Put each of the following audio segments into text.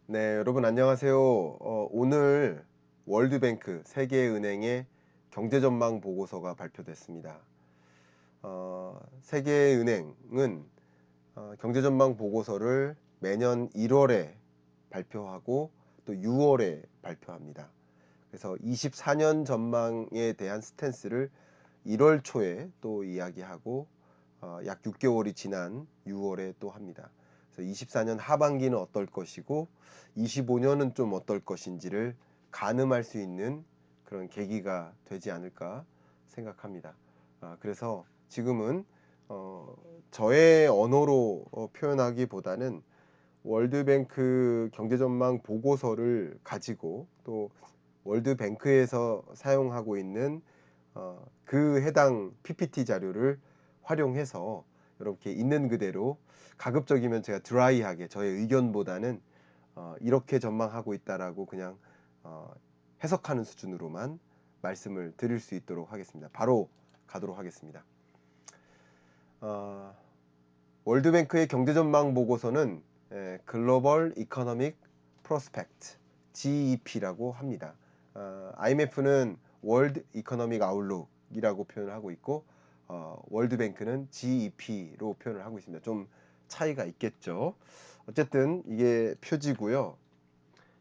네, 여러분 안녕하세요. 오늘 월드뱅크 세계은행의 경제전망 보고서가 발표됐습니다. 세계은행은 경제전망 보고서를 매년 1월에 발표하고 또 6월에 발표합니다. 그래서 24년 전망에 대한 스탠스를 1월 초에 또 이야기하고 약 6개월이 지난 6월에 또 합니다. 그래서 24년 하반기는 어떨 것이고 25년은 좀 어떨 것인지를 가늠할 수 있는 그런 계기가 되지 않을까 생각합니다. 그래서 지금은 저의 언어로 표현하기보다는 월드뱅크 경제전망 보고서를 가지고 또 월드뱅크에서 사용하고 있는 그 해당 PPT 자료를 활용해서 이렇게 있는 그대로 가급적이면 제가 드라이하게 저의 의견보다는 이렇게 전망하고 있다라고 그냥 해석하는 수준으로만 말씀을 드릴 수 있도록 하겠습니다. 바로 가도록 하겠습니다. 월드뱅크의 경제전망 보고서는 글로벌 이코노믹 프로스펙트 GEP라고 합니다. IMF는 월드 이코노믹 아웃룩이라고 표현을 하고 있고 월드뱅크는 GEP로 표현을 하고 있습니다. 좀 차이가 있겠죠. 어쨌든 이게 표지고요.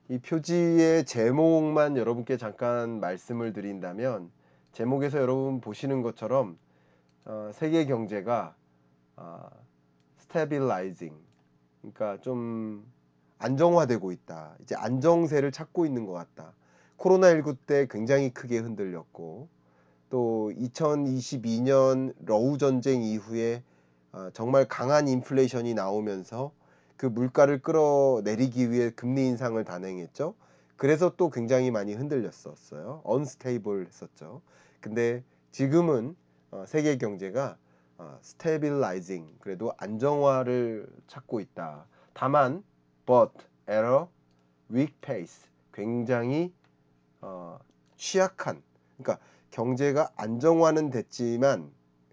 이 표지의 제목만 여러분께 잠깐 말씀을 드린다면 제목에서 여러분 보시는 것처럼 세계 경제가 stabilizing, 그러니까 좀 안정화되고 있다. 이제 안정세를 찾고 있는 것 같다. 코로나19 때 굉장히 크게 흔들렸고 또 2022년 러우 전쟁 이후에 정말 강한 인플레이션이 나오면서 그 물가를 끌어내리기 위해 금리 인상을 단행했죠. 그래서 또 굉장히 많이 흔들렸었어요. 언스테이블 했었죠. 근데 지금은 세계 경제가 스테빌라이징, 그래도 안정화를 찾고 있다. 다만 but at a weak pace, 굉장히 취약한, 그러니까 경제가 안정화는 됐지만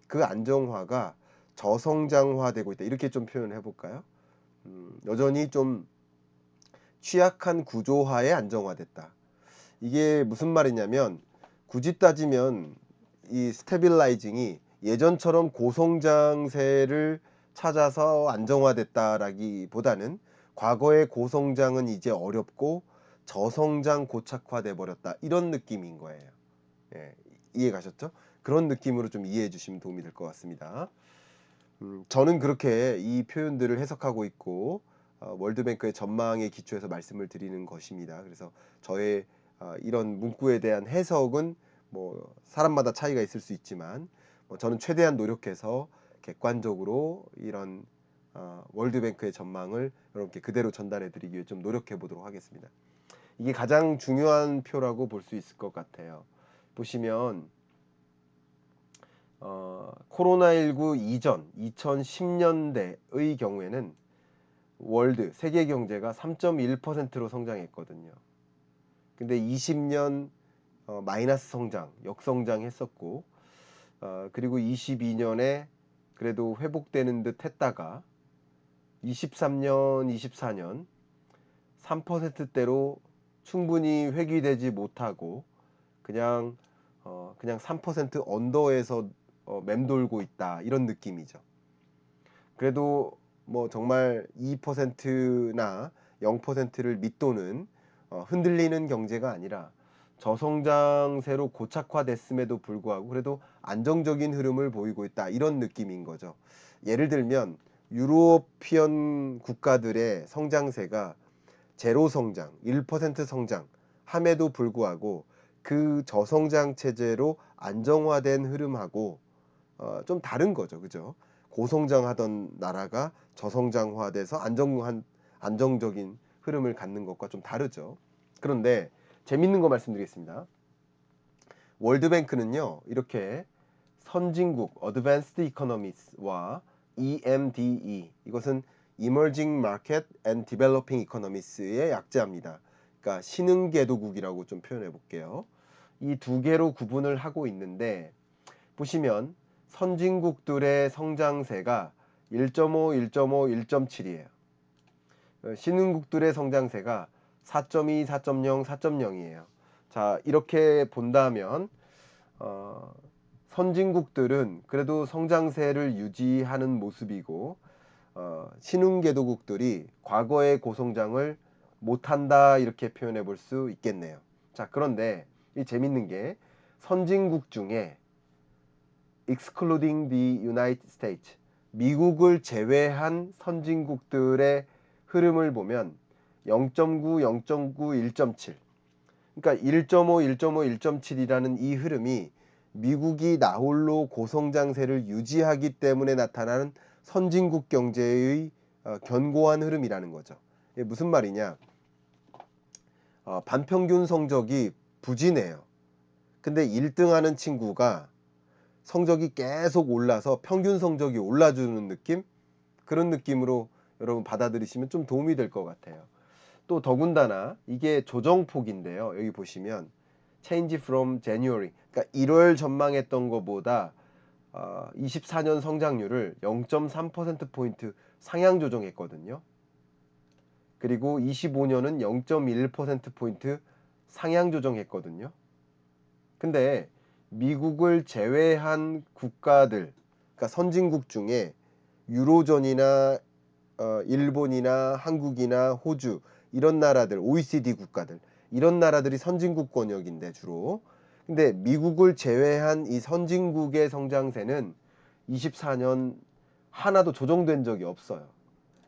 그 안정화가 저성장화되고 있다. 이렇게 좀 표현을 해볼까요? 여전히 좀 취약한 구조화에 안정화됐다. 이게 무슨 말이냐면 굳이 따지면 이 스테빌라이징이 예전처럼 고성장세를 찾아서 안정화됐다라기보다는 과거의 고성장은 이제 어렵고 저성장 고착화돼 버렸다, 이런 느낌인 거예요. 예, 이해 가셨죠? 그런 느낌으로 좀 이해해 주시면 도움이 될 것 같습니다. 저는 그렇게 이 표현들을 해석하고 있고 월드뱅크의 전망에 기초해서 말씀을 드리는 것입니다. 그래서 저의 이런 문구에 대한 해석은 뭐 사람마다 차이가 있을 수 있지만 저는 최대한 노력해서 객관적으로 이런 월드뱅크의 전망을 여러분께 그대로 전달해 드리기 위해 좀 노력해 보도록 하겠습니다. 이게 가장 중요한 표라고 볼 수 있을 것 같아요. 보시면 코로나19 이전 2010년대의 경우에는 월드 세계 경제가 3.1%로 성장했거든요. 근데 20년 마이너스 성장, 역성장했었고 그리고 22년에 그래도 회복되는 듯 했다가 23년, 24년 3%대로 충분히 회귀되지 못하고 그냥 3% 언더에서 맴돌고 있다, 이런 느낌이죠. 그래도 뭐 정말 2%나 0%를 밑도는 흔들리는 경제가 아니라 저성장세로 고착화됐음에도 불구하고 그래도 안정적인 흐름을 보이고 있다, 이런 느낌인 거죠. 예를 들면 유로피언 국가들의 성장세가 제로 성장, 1% 성장 함에도 불구하고 그 저성장 체제로 안정화된 흐름하고 좀 다른 거죠. 그죠? 고성장하던 나라가 저성장화돼서 안정적인 흐름을 갖는 것과 좀 다르죠. 그런데 재밌는 거 말씀드리겠습니다. 월드뱅크는요, 이렇게 선진국 Advanced Economies와 EMDE, 이것은 Emerging Market and Developing Economies의 약자입니다. 그러니까 신흥개도국이라고 좀 표현해 볼게요. 이 두 개로 구분을 하고 있는데 보시면 선진국들의 성장세가 1.5, 1.5, 1.7이에요. 신흥국들의 성장세가 4.2, 4.0, 4.0이에요. 자, 이렇게 본다면 선진국들은 그래도 성장세를 유지하는 모습이고 신흥개도국들이 과거의 고성장을 못한다 이렇게 표현해 볼 수 있겠네요. 자, 그런데 이 재밌는 게 선진국 중에 excluding the United States, 미국을 제외한 선진국들의 흐름을 보면 0.9, 0.9, 1.7, 그러니까 1.5, 1.5, 1.7이라는 이 흐름이 미국이 나홀로 고성장세를 유지하기 때문에 나타나는 선진국 경제의 견고한 흐름이라는 거죠. 이게 무슨 말이냐? 반평균 성적이 부진해요. 근데 1등 하는 친구가 성적이 계속 올라서 평균 성적이 올라주는 느낌? 그런 느낌으로 여러분 받아들이시면 좀 도움이 될 것 같아요. 또 더군다나 이게 조정폭인데요. 여기 보시면 change from January, 그러니까 1월 전망했던 것보다 24년 성장률을 0.3%포인트 상향 조정했거든요. 그리고 25년은 0.1%포인트 상향 조정했거든요. 근데 미국을 제외한 국가들, 그러니까 선진국 중에 유로존이나 일본이나 한국이나 호주 이런 나라들, OECD 국가들, 이런 나라들이 선진국 권역인데 주로. 근데 미국을 제외한 이 선진국의 성장세는 24년 하나도 조정된 적이 없어요.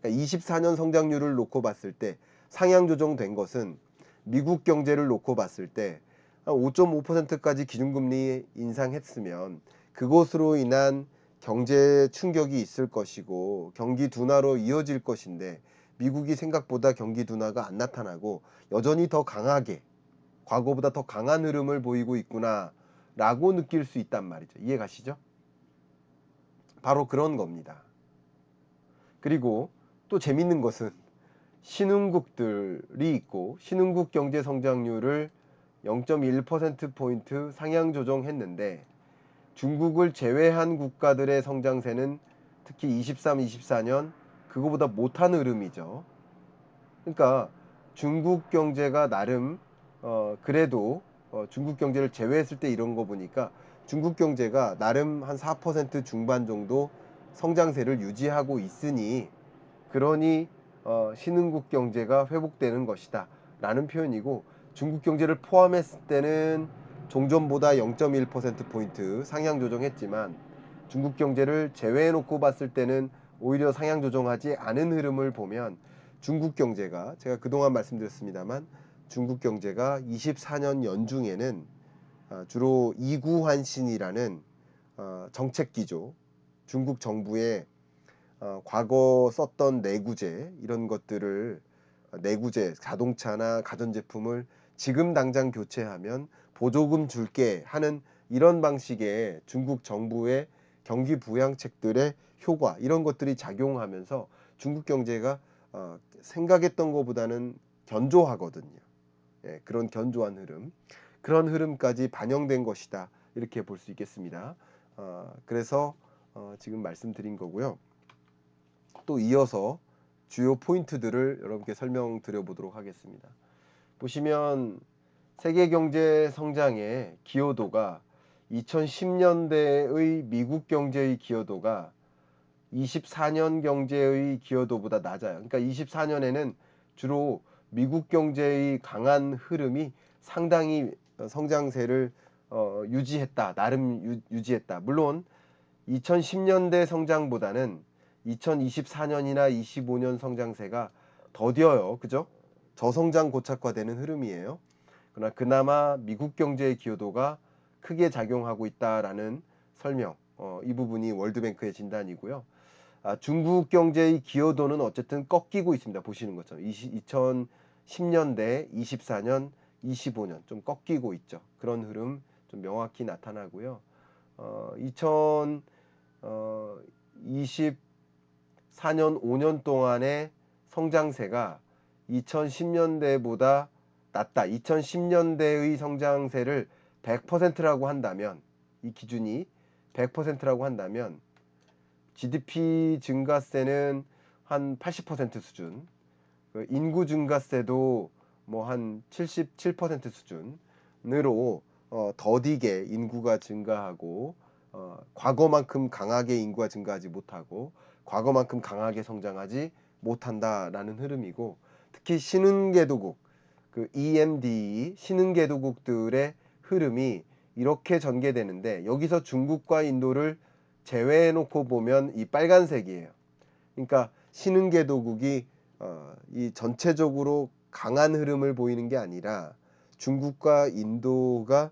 그러니까 24년 성장률을 놓고 봤을 때 상향 조정된 것은 미국 경제를 놓고 봤을 때 5.5%까지 기준금리 인상했으면 그것으로 인한 경제 충격이 있을 것이고 경기 둔화로 이어질 것인데 미국이 생각보다 경기 둔화가 안 나타나고 여전히 더 강하게 과거보다 더 강한 흐름을 보이고 있구나 라고 느낄 수 있단 말이죠. 이해 가시죠? 바로 그런 겁니다. 그리고 또 재밌는 것은 신흥국들이 있고 신흥국 경제 성장률을 0.1%포인트 상향 조정했는데 중국을 제외한 국가들의 성장세는 특히 23, 24년 그거보다 못한 흐름이죠. 그러니까 중국 경제가 나름 그래도 중국 경제를 제외했을 때 이런 거 보니까 중국 경제가 나름 한 4% 중반 정도 성장세를 유지하고 있으니 그러니 신흥국 경제가 회복되는 것이다 라는 표현이고 중국 경제를 포함했을 때는 종전보다 0.1%포인트 상향 조정했지만 중국 경제를 제외해 놓고 봤을 때는 오히려 상향 조정하지 않은 흐름을 보면 중국 경제가 제가 그동안 말씀드렸습니다만 중국 경제가 24년 연중에는 주로 이구환신이라는 정책 기조, 중국 정부의 과거 썼던 내구재 이런 것들을 내구재 자동차나 가전제품을 지금 당장 교체하면 보조금 줄게 하는 이런 방식의 중국 정부의 경기 부양책들의 효과 이런 것들이 작용하면서 중국 경제가 생각했던 것보다는 견조하거든요. 예, 그런 견조한 흐름, 그런 흐름까지 반영된 것이다 이렇게 볼 수 있겠습니다. 그래서 지금 말씀드린 거고요. 또 이어서 주요 포인트들을 여러분께 설명드려 보도록 하겠습니다. 보시면 세계 경제 성장의 기여도가 2010년대의 미국 경제의 기여도가 24년 경제의 기여도보다 낮아요. 그러니까 24년에는 주로 미국 경제의 강한 흐름이 상당히 성장세를 유지했다. 나름 유지했다. 물론 2010년대 성장보다는 2024년이나 25년 성장세가 더뎌요. 그죠? 저성장 고착화되는 흐름이에요. 그러나 그나마 미국 경제의 기여도가 크게 작용하고 있다라는 설명. 이 부분이 월드뱅크의 진단이고요. 중국 경제의 기여도는 어쨌든 꺾이고 있습니다. 보시는 것처럼 2010년대, 24년, 25년 좀 꺾이고 있죠. 그런 흐름 좀 명확히 나타나고요. 2024년 5년 동안의 성장세가 2010년대보다 낮다. 2010년대의 성장세를 100%라고 한다면 이 기준이 100%라고 한다면 GDP 증가세는 한 80% 수준, 그 인구 증가세도 뭐 한 77% 수준으로 더디게 인구가 증가하고 과거만큼 강하게 인구가 증가하지 못하고 과거만큼 강하게 성장하지 못한다라는 흐름이고, 특히 신흥개도국 그 EMD 신흥개도국들의 흐름이 이렇게 전개되는데, 여기서 중국과 인도를 제외해 놓고 보면 이 빨간색이에요. 그러니까 신흥개도국이 이 전체적으로 강한 흐름을 보이는 게 아니라 중국과 인도가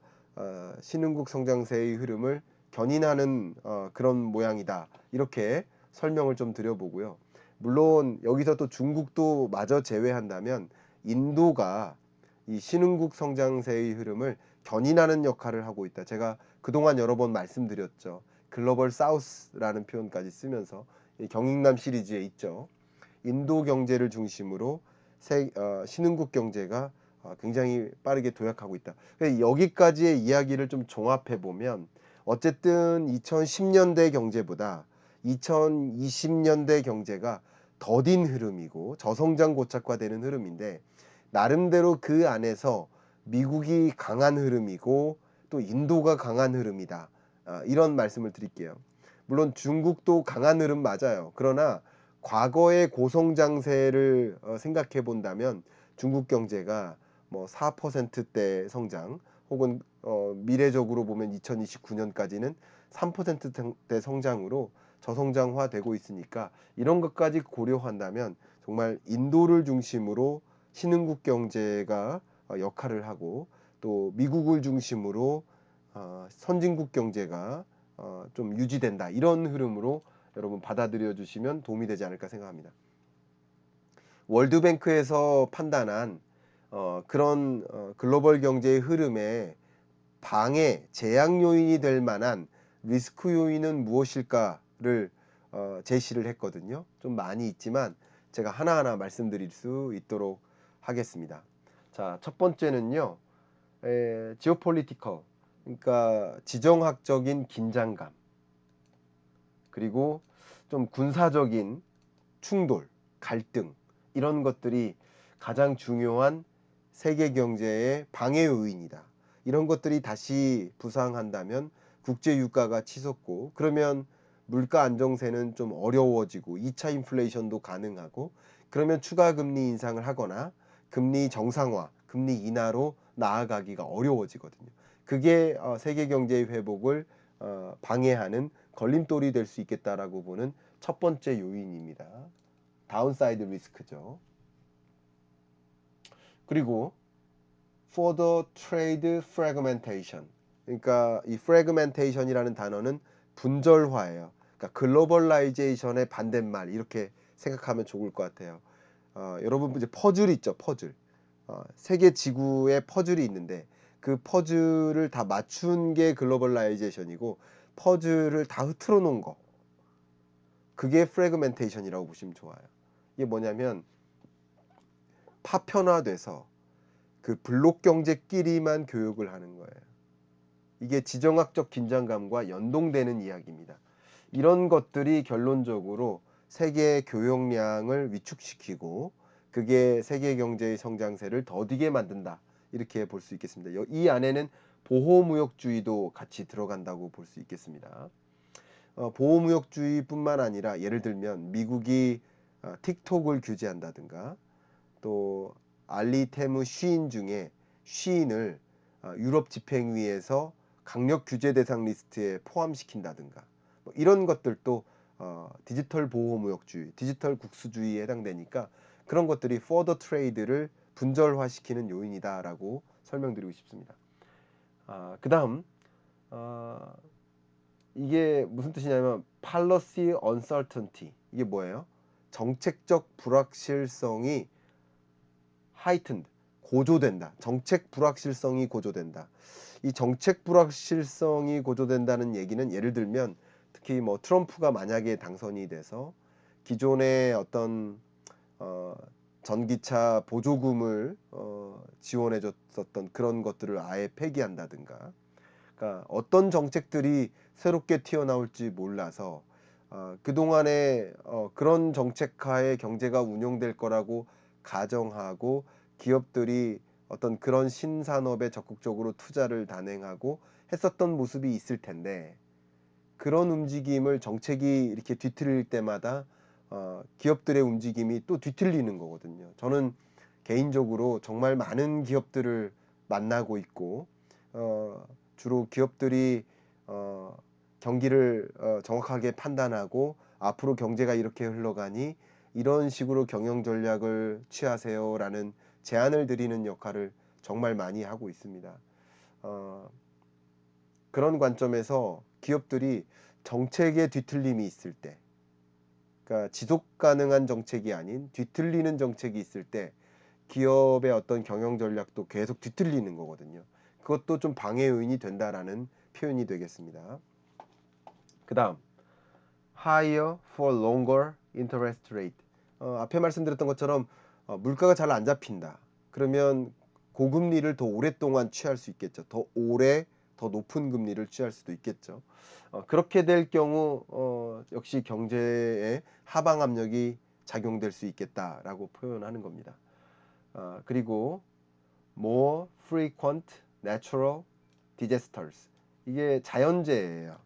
신흥국 성장세의 흐름을 견인하는 그런 모양이다, 이렇게 설명을 좀 드려보고요. 물론 여기서 또 중국도 마저 제외한다면 인도가 이 신흥국 성장세의 흐름을 견인하는 역할을 하고 있다. 제가 그동안 여러 번 말씀드렸죠. 글로벌 사우스라는 표현까지 쓰면서 경익남 시리즈에 있죠. 인도 경제를 중심으로 신흥국 경제가 굉장히 빠르게 도약하고 있다. 여기까지의 이야기를 좀 종합해 보면 어쨌든 2010년대 경제보다 2020년대 경제가 더딘 흐름이고 저성장 고착화되는 흐름인데, 나름대로 그 안에서 미국이 강한 흐름이고 또 인도가 강한 흐름이다, 이런 말씀을 드릴게요. 물론 중국도 강한 흐름 맞아요. 그러나 과거의 고성장세를 생각해 본다면 중국 경제가 뭐 4%대 성장, 혹은 미래적으로 보면 2029년까지는 3%대 성장으로 저성장화되고 있으니까, 이런 것까지 고려한다면 정말 인도를 중심으로 신흥국 경제가 역할을 하고, 또 미국을 중심으로 선진국 경제가 좀 유지된다, 이런 흐름으로 여러분 받아들여 주시면 도움이 되지 않을까 생각합니다. 월드뱅크에서 판단한 그런 글로벌 경제의 흐름에 방해, 제약 요인이 될 만한 리스크 요인은 무엇일까를 제시를 했거든요. 좀 많이 있지만 제가 하나하나 말씀드릴 수 있도록 하겠습니다. 자, 첫 번째는요, 지오폴리티컬, 그러니까 지정학적인 긴장감, 그리고 좀 군사적인 충돌, 갈등, 이런 것들이 가장 중요한 세계 경제의 방해 요인이다. 이런 것들이 다시 부상한다면 국제 유가가 치솟고, 그러면 물가 안정세는 좀 어려워지고 2차 인플레이션도 가능하고, 그러면 추가 금리 인상을 하거나 금리 정상화, 금리 인하로 나아가기가 어려워지거든요. 그게 세계 경제의 회복을 방해하는 걸림돌이 될 수 있겠다라고 보는 첫 번째 요인입니다. 다운사이드 리스크죠. 그리고 further trade fragmentation, 그러니까 이 fragmentation이라는 단어는 분절화예요. 그러니까 글로벌라이제이션의 반대말, 이렇게 생각하면 좋을 것 같아요. 여러분 이제 퍼즐 있죠, 퍼즐. 세계 지구에 퍼즐이 있는데 그 퍼즐을 다 맞춘 게 글로벌라이제이션이고, 퍼즐을 다 흐트러 놓은 거, 그게 프래그멘테이션이라고 보시면 좋아요. 이게 뭐냐면 파편화돼서 그 블록 경제끼리만 교육을 하는 거예요. 이게 지정학적 긴장감과 연동되는 이야기입니다. 이런 것들이 결론적으로 세계 교역량을 위축시키고 그게 세계 경제의 성장세를 더디게 만든다, 이렇게 볼 수 있겠습니다. 이 안에는 보호무역주의도 같이 들어간다고 볼 수 있겠습니다. 보호무역주의뿐만 아니라 예를 들면 미국이 틱톡을 규제한다든가, 또 알리테무 쉬인 중에 쉬인을 유럽 집행위에서 강력 규제 대상 리스트에 포함시킨다든가, 뭐 이런 것들도 디지털 보호무역주의, 디지털 국수주의에 해당되니까 그런 것들이 further trade를 분절화시키는 요인이다라고 설명드리고 싶습니다. 그 다음 이게 무슨 뜻이냐면 policy uncertainty, 이게 뭐예요? 정책적 불확실성이 heightened, 고조된다. 정책 불확실성이 고조된다. 이 정책 불확실성이 고조된다는 얘기는, 예를 들면 특히 뭐 트럼프가 만약에 당선이 돼서 기존의 어떤 전기차 보조금을 지원해 줬었던 그런 것들을 아예 폐기한다든가, 그러니까 어떤 정책들이 새롭게 튀어나올지 몰라서 그동안에 그런 정책하에 경제가 운영될 거라고 가정하고 기업들이 어떤 그런 신산업에 적극적으로 투자를 단행하고 했었던 모습이 있을 텐데 그런 움직임을 정책이 이렇게 뒤틀릴 때마다 기업들의 움직임이 또 뒤틀리는 거거든요. 저는 개인적으로 정말 많은 기업들을 만나고 있고 주로 기업들이 어, 경기를 정확하게 판단하고 앞으로 경제가 이렇게 흘러가니 이런 식으로 경영 전략을 취하세요라는 제안을 드리는 역할을 정말 많이 하고 있습니다. 어, 그런 관점에서 기업들이 정책에 뒤틀림이 있을 때, 그러니까 지속 가능한 정책이 아닌 뒤틀리는 정책이 있을 때 기업의 어떤 경영 전략도 계속 뒤틀리는 거거든요. 그것도 좀 방해 요인이 된다라는 표현이 되겠습니다. 그 다음 higher for longer interest rate. 앞에 말씀드렸던 것처럼 물가가 잘 안 잡힌다. 그러면 고금리를 더 오랫동안 취할 수 있겠죠. 더 오래 더 높은 금리를 취할 수도 있겠죠. 그렇게 될 경우 역시 경제에 하방 압력이 작용될 수 있겠다라고 표현하는 겁니다. 그리고 more frequent natural disasters. 이게 자연재해예요.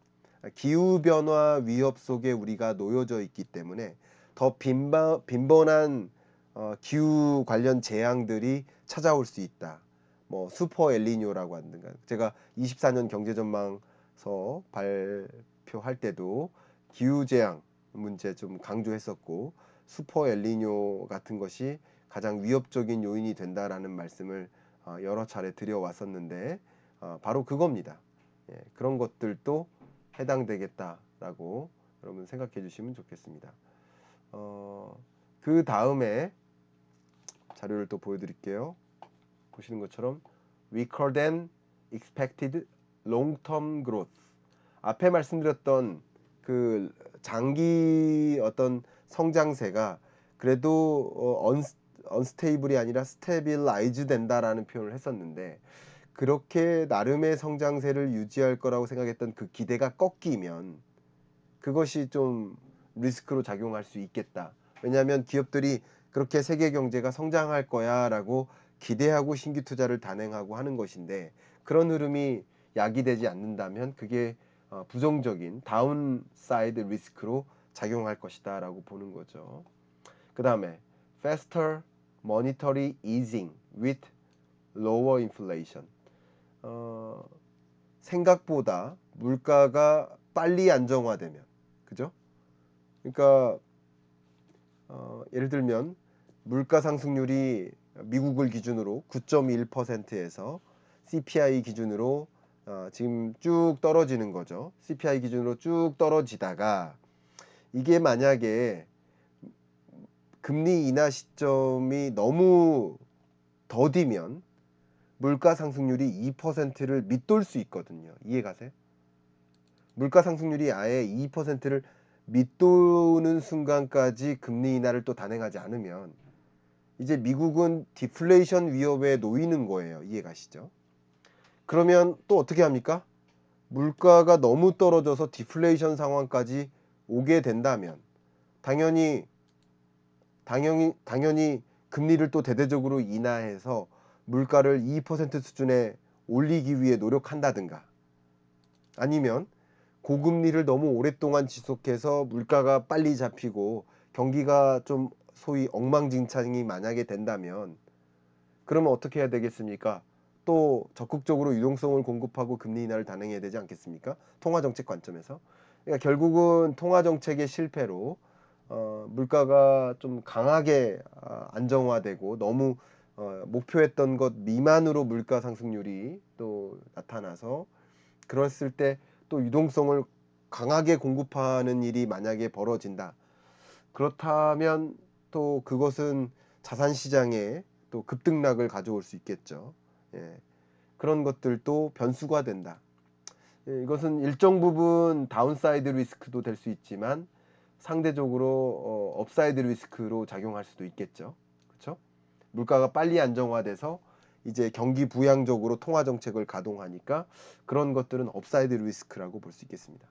기후변화 위협 속에 우리가 놓여져 있기 때문에 더 빈번한 기후 관련 재앙들이 찾아올 수 있다. 뭐 슈퍼 엘니뇨라고 하든가 제가 24년 경제전망서 발표할 때도 기후재앙 문제 좀 강조했었고 슈퍼 엘니뇨 같은 것이 가장 위협적인 요인이 된다라는 말씀을 여러 차례 드려왔었는데 바로 그겁니다. 예, 그런 것들도 해당되겠다라고 여러분 생각해 주시면 좋겠습니다. 그 다음에 자료를 또 보여드릴게요. 보시는 것처럼 weaker than expected long-term growth. 앞에 말씀드렸던 그 장기 어떤 성장세가 그래도 unstable이 아니라 stabilize 된다라는 표현을 했었는데 그렇게 나름의 성장세를 유지할 거라고 생각했던 그 기대가 꺾이면 그것이 좀 리스크로 작용할 수 있겠다. 왜냐하면 기업들이 그렇게 세계 경제가 성장할 거야라고 기대하고 신규 투자를 단행하고 하는 것인데 그런 흐름이 야기되지 않는다면 그게 부정적인 다운사이드 리스크로 작용할 것이다라고 보는 거죠. 그 다음에 faster monetary easing with lower inflation. 생각보다 물가가 빨리 안정화되면, 그죠? 그러니까 예를 들면 물가 상승률이 미국을 기준으로 9.1%에서 CPI 기준으로 지금 쭉 떨어지는 거죠. CPI 기준으로 쭉 떨어지다가 이게 만약에 금리 인하 시점이 너무 더디면 물가 상승률이 2%를 밑돌 수 있거든요. 이해가세요? 물가 상승률이 아예 2%를 밑도는 순간까지 금리 인하를 또 단행하지 않으면 이제 미국은 디플레이션 위협에 놓이는 거예요. 이해가시죠? 그러면 또 어떻게 합니까? 물가가 너무 떨어져서 디플레이션 상황까지 오게 된다면 당연히 금리를 또 대대적으로 인하해서 물가를 2% 수준에 올리기 위해 노력한다든가 아니면 고금리를 너무 오랫동안 지속해서 물가가 빨리 잡히고 경기가 좀 소위 엉망진창이 만약에 된다면 그러면 어떻게 해야 되겠습니까? 또 적극적으로 유동성을 공급하고 금리 인하를 단행해야 되지 않겠습니까? 통화정책 관점에서. 그러니까 결국은 통화정책의 실패로 물가가 좀 강하게 안정화되고 너무 목표했던 것 미만으로 물가 상승률이 또 나타나서 그랬을 때 또 유동성을 강하게 공급하는 일이 만약에 벌어진다. 그렇다면 또 그것은 자산 시장에 또 급등락을 가져올 수 있겠죠. 예, 그런 것들도 변수가 된다. 예, 이것은 일정 부분 다운사이드 리스크도 될 수 있지만 상대적으로 업사이드 리스크로 작용할 수도 있겠죠. 그렇죠? 물가가 빨리 안정화돼서 이제 경기 부양적으로 통화 정책을 가동하니까 그런 것들은 업사이드 리스크라고 볼 수 있겠습니다.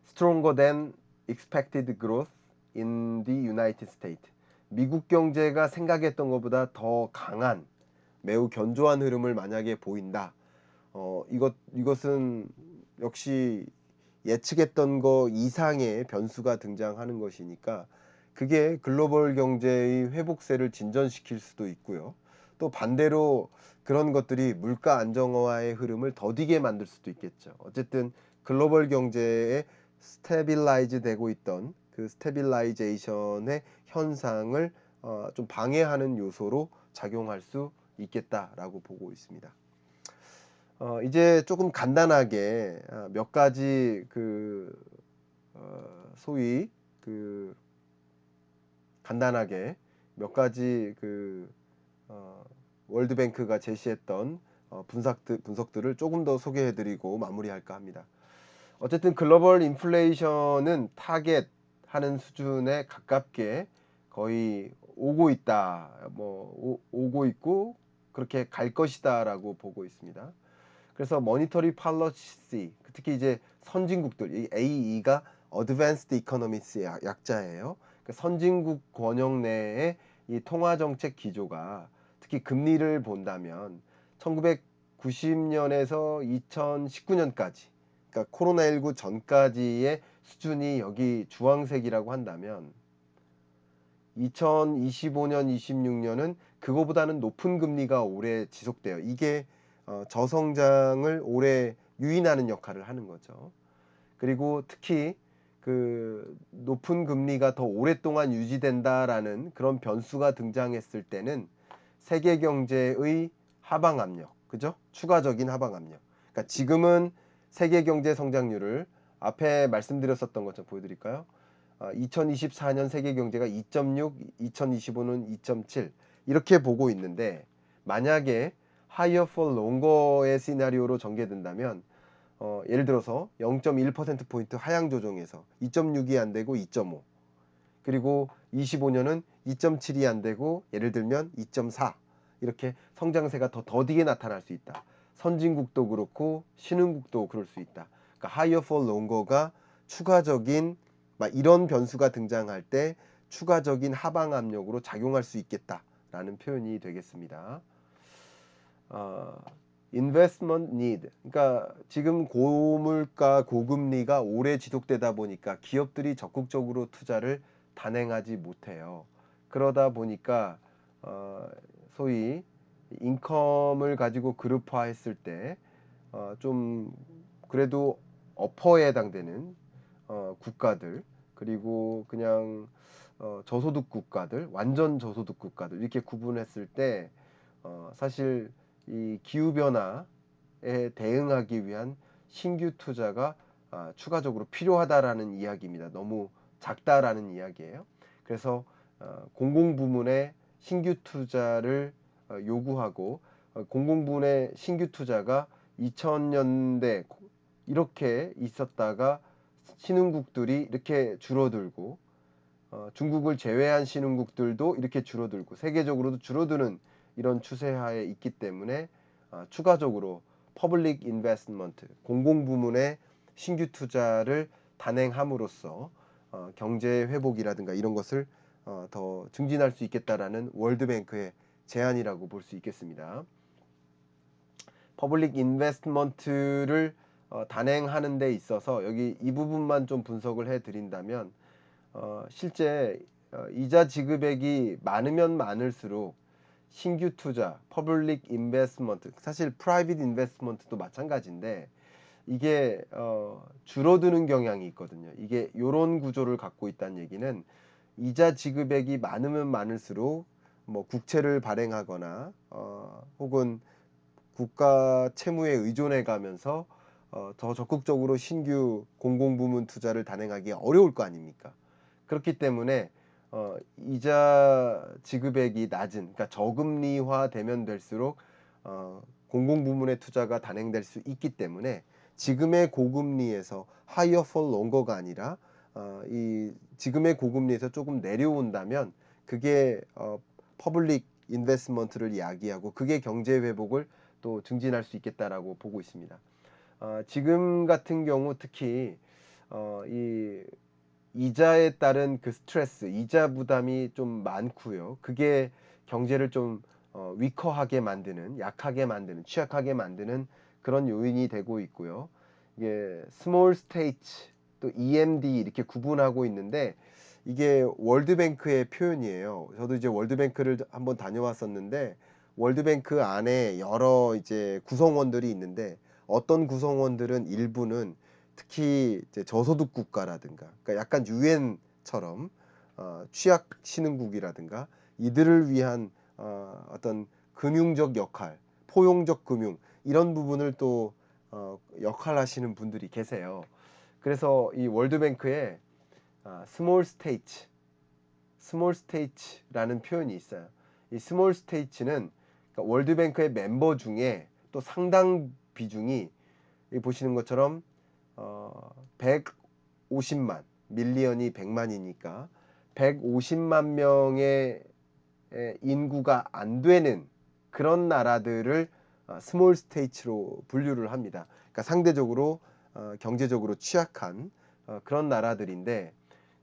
Stronger than expected growth in the United States. 미국 경제가 생각했던 것보다 더 강한 매우 견조한 흐름을 만약에 보인다. 이것은 역시 예측했던 거 이상의 변수가 등장하는 것이니까 그게 글로벌 경제의 회복세를 진전시킬 수도 있고요. 또 반대로 그런 것들이 물가 안정화의 흐름을 더디게 만들 수도 있겠죠. 어쨌든 글로벌 경제에 스테빌라이즈 되고 있던 그 스테빌라이제이션의 현상을 좀 방해하는 요소로 작용할 수 있겠다라고 보고 있습니다. 이제 조금 간단하게 몇 가지 소위 그 간단하게 몇 가지 월드뱅크가 제시했던 분석들을 조금 더 소개해드리고 마무리할까 합니다. 어쨌든 글로벌 인플레이션은 타겟하는 수준에 가깝게 거의 오고 있다. 오고 있고 그렇게 갈 것이다라고 보고 있습니다. 그래서 머니터리 팔러시, 특히 이제 선진국들, 이 AE가 Advanced Economies의 약자예요. 그러니까 선진국 권역 내의 이 통화 정책 기조가 특히 금리를 본다면 1990년에서 2019년까지, 그러니까 코로나19 전까지의 수준이 여기 주황색이라고 한다면 2025년, 26년은 그거보다는 높은 금리가 오래 지속돼요. 이게 저성장을 오래 유인하는 역할을 하는 거죠. 그리고 특히 그 높은 금리가 더 오랫동안 유지된다라는 그런 변수가 등장했을 때는 세계 경제의 하방 압력, 그죠? 추가적인 하방 압력. 그러니까 지금은 세계 경제 성장률을 앞에 말씀드렸었던 것처럼 보여드릴까요? 2024년 세계 경제가 2.6, 2025는 2.7 이렇게 보고 있는데 만약에 higher for longer의 시나리오로 전개된다면 예를 들어서 0.1%포인트 하향 조정해서 2.6이 안 되고 2.5 그리고 25년은 2.7이 안 되고 예를 들면 2.4 이렇게 성장세가 더 더디게 나타날 수 있다. 선진국도 그렇고 신흥국도 그럴 수 있다. 그러니까 higher for longer가 추가적인 이런 변수가 등장할 때 추가적인 하방 압력으로 작용할 수 있겠다라는 표현이 되겠습니다. investment need, 그러니까 지금 고물가 고금리가 오래 지속되다 보니까 기업들이 적극적으로 투자를 단행하지 못해요. 그러다 보니까 소위 인컴을 가지고 그룹화했을 때 좀 그래도 어퍼에 해당되는 국가들, 그리고 그냥 저소득 국가들, 완전 저소득 국가들 이렇게 구분했을 때 사실 이 기후변화에 대응하기 위한 신규 투자가 추가적으로 필요하다라는 이야기입니다. 너무 작다라는 이야기예요. 그래서 공공부문의 신규 투자를 요구하고 공공부문의 신규 투자가 2000년대 이렇게 있었다가 신흥국들이 이렇게 줄어들고 중국을 제외한 신흥국들도 이렇게 줄어들고 세계적으로도 줄어드는 이런 추세하에 있기 때문에 추가적으로 퍼블릭 인베스트먼트, 공공부문의 신규 투자를 단행함으로써 경제 회복이라든가 이런 것을 더 증진할 수 있겠다라는 월드뱅크의 제안이라고 볼 수 있겠습니다. 퍼블릭 인베스트먼트를 단행하는 데 있어서 여기 이 부분만 좀 분석을 해 드린다면 실제 이자 지급액이 많으면 많을수록 신규 투자, 퍼블릭 인베스트먼트, 사실 프라이빗 인베스트먼트도 마찬가지인데 이게 줄어드는 경향이 있거든요. 이게 요런 구조를 갖고 있다는 얘기는 이자 지급액이 많으면 많을수록 뭐 국채를 발행하거나 혹은 국가 채무에 의존해 가면서 더 적극적으로 신규 공공부문 투자를 단행하기 어려울 거 아닙니까? 그렇기 때문에 이자 지급액이 낮은, 그러니까 저금리화 되면 될수록 공공부문의 투자가 단행될 수 있기 때문에 지금의 고금리에서 higher for longer가 아니라 이 지금의 고금리에서 조금 내려온다면 그게 퍼블릭 인베스트먼트를 이야기하고 그게 경제 회복을 또 증진할 수 있겠다라고 보고 있습니다. 지금 같은 경우 특히 이 이자에 따른 그 스트레스, 이자 부담이 좀 많고요. 그게 경제를 좀 위커하게 만드는, 약하게 만드는, 취약하게 만드는 그런 요인이 되고 있고요. 이게 스몰 스테이트 또 EMD 이렇게 구분하고 있는데 이게 월드뱅크의 표현이에요. 저도 이제 월드뱅크를 한번 다녀왔었는데 월드뱅크 안에 여러 이제 구성원들이 있는데 어떤 구성원들은 일부는 특히 이제 저소득 국가라든가 그러니까 약간 유엔처럼 취약 신흥국이라든가 이들을 위한 어떤 금융적 역할, 포용적 금융 이런 부분을 또 역할하시는 분들이 계세요. 그래서 이 월드뱅크에 스몰 스테이트, 스몰 스테이트라는 표현이 있어요. 이 스몰 스테이트는 그러니까 월드뱅크의 멤버 중에 또 상당 비중이 여기 보시는 것처럼 150만 밀리언이 100만이니까 150만 명의 인구가 안 되는 그런 나라들을 스몰 스테이츠로 분류를 합니다. 그러니까 상대적으로 경제적으로 취약한 그런 나라들인데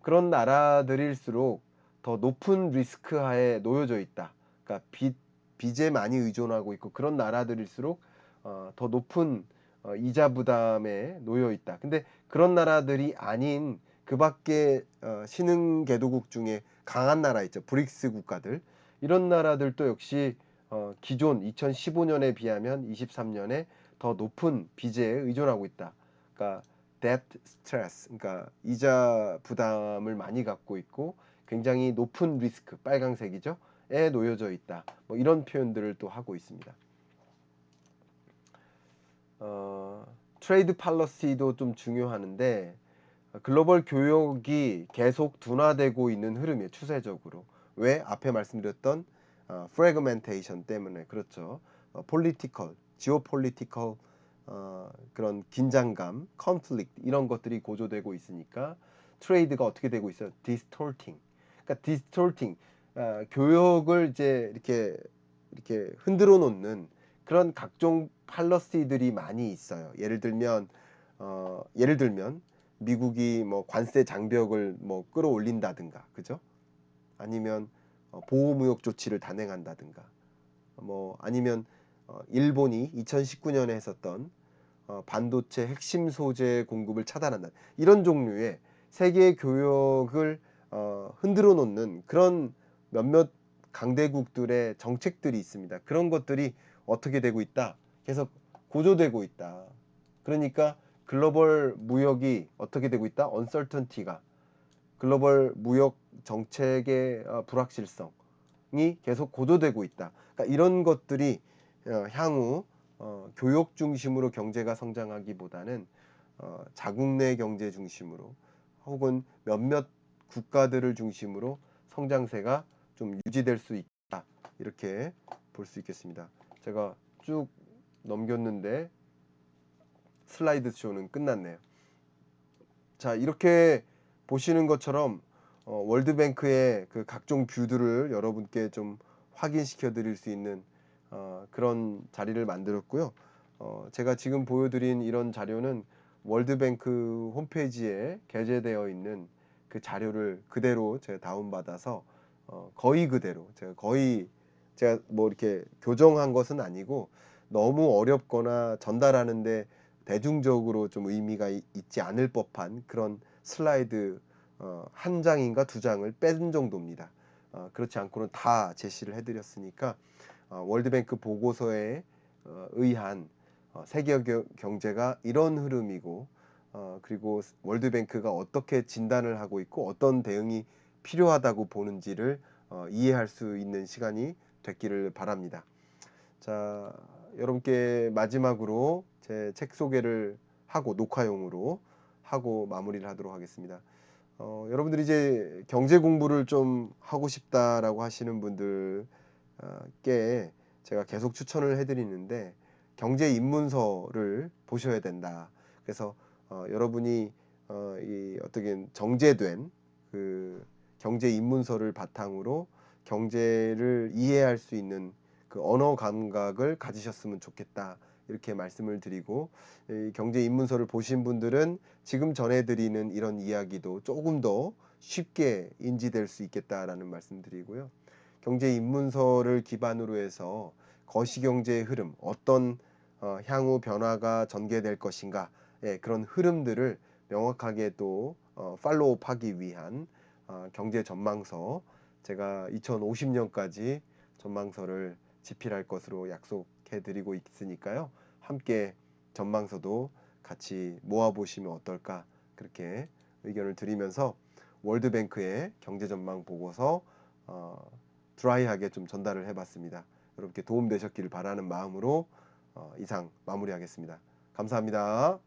그런 나라들일수록 더 높은 리스크 하에 놓여져 있다. 그러니까 빚에 많이 의존하고 있고 그런 나라들일수록 더 높은 이자 부담에 놓여 있다. 근데 그런 나라들이 아닌 그 밖에 신흥 개도국 중에 강한 나라 있죠. 브릭스 국가들. 이런 나라들도 역시 기존 2015년에 비하면 23년에 더 높은 빚에 의존하고 있다. 그러니까 debt stress, 그러니까 이자 부담을 많이 갖고 있고 굉장히 높은 리스크, 빨강색이죠. 에 놓여져 있다. 뭐 이런 표현들을 또 하고 있습니다. 트레이드 팔러시도 좀 중요하는데 글로벌 교역이 계속 둔화되고 있는 흐름이에요. 추세적으로. 왜? 앞에 말씀드렸던 프래그멘테이션 때문에 그렇죠. 폴리티컬, 지오폴리티컬 그런 긴장감, 컨플릭트 이런 것들이 고조되고 있으니까 트레이드가 어떻게 되고 있어요? 디스톨팅. 그러니까 디스톨팅 교역을 이제 이렇게 흔들어 놓는 그런 각종 팔러시들이 많이 있어요. 예를 들면 미국이 뭐 관세 장벽을 뭐 끌어올린다든가, 그죠? 아니면 보호무역 조치를 단행한다든가, 뭐 아니면 일본이 2019년에 했었던 반도체 핵심 소재 공급을 차단한다. 이런 종류의 세계 교역을 흔들어 놓는 그런 몇몇 강대국들의 정책들이 있습니다. 그런 것들이 어떻게 되고 있다? 계속 고조되고 있다. 그러니까 글로벌 무역이 어떻게 되고 있다? 언설턴티가 글로벌 무역 정책의 불확실성이 계속 고조되고 있다. 그러니까 이런 것들이 향후 교역 중심으로 경제가 성장하기보다는 자국 내 경제 중심으로 혹은 몇몇 국가들을 중심으로 성장세가 좀 유지될 수 있다. 이렇게 볼 수 있겠습니다. 제가 쭉 넘겼는데 슬라이드 쇼는 끝났네요. 자, 이렇게 보시는 것처럼 월드뱅크의 그 각종 뷰들을 여러분께 좀 확인시켜 드릴 수 있는 그런 자리를 만들었고요. 제가 지금 보여드린 이런 자료는 월드뱅크 홈페이지에 게재되어 있는 그 자료를 그대로 제가 다운받아서 거의 그대로 제가 뭐 이렇게 교정한 것은 아니고 너무 어렵거나 전달하는데 대중적으로 좀 의미가 있지 않을 법한 그런 슬라이드 한 장인가 두 장을 뺀 정도입니다. 그렇지 않고는 다 제시를 해드렸으니까 월드뱅크 보고서에 의한 세계 경제가 이런 흐름이고 그리고 월드뱅크가 어떻게 진단을 하고 있고 어떤 대응이 필요하다고 보는지를 이해할 수 있는 시간이 됐기를 바랍니다. 자, 여러분께 마지막으로 제 책 소개를 하고 녹화용으로 하고 마무리를 하도록 하겠습니다. 여러분들이 이제 경제 공부를 좀 하고 싶다라고 하시는 분들께 제가 계속 추천을 해드리는데 경제 입문서를 보셔야 된다. 그래서 여러분이 이 어떻게 정제된 그 경제 입문서를 바탕으로 경제를 이해할 수 있는 그 언어 감각을 가지셨으면 좋겠다. 이렇게 말씀을 드리고, 이 경제 입문서를 보신 분들은 지금 전해드리는 이런 이야기도 조금 더 쉽게 인지될 수 있겠다라는 말씀 드리고요. 경제 입문서를 기반으로 해서 거시경제의 흐름, 어떤 향후 변화가 전개될 것인가, 예, 그런 흐름들을 명확하게 또 팔로우하기 위한 경제 전망서, 제가 2050년까지 전망서를 집필할 것으로 약속해 드리고 있으니까요. 함께 전망서도 같이 모아보시면 어떨까, 그렇게 의견을 드리면서 월드뱅크의 경제 전망 보고서 드라이하게 좀 전달을 해봤습니다. 여러분께 도움 되셨기를 바라는 마음으로 이상 마무리하겠습니다. 감사합니다.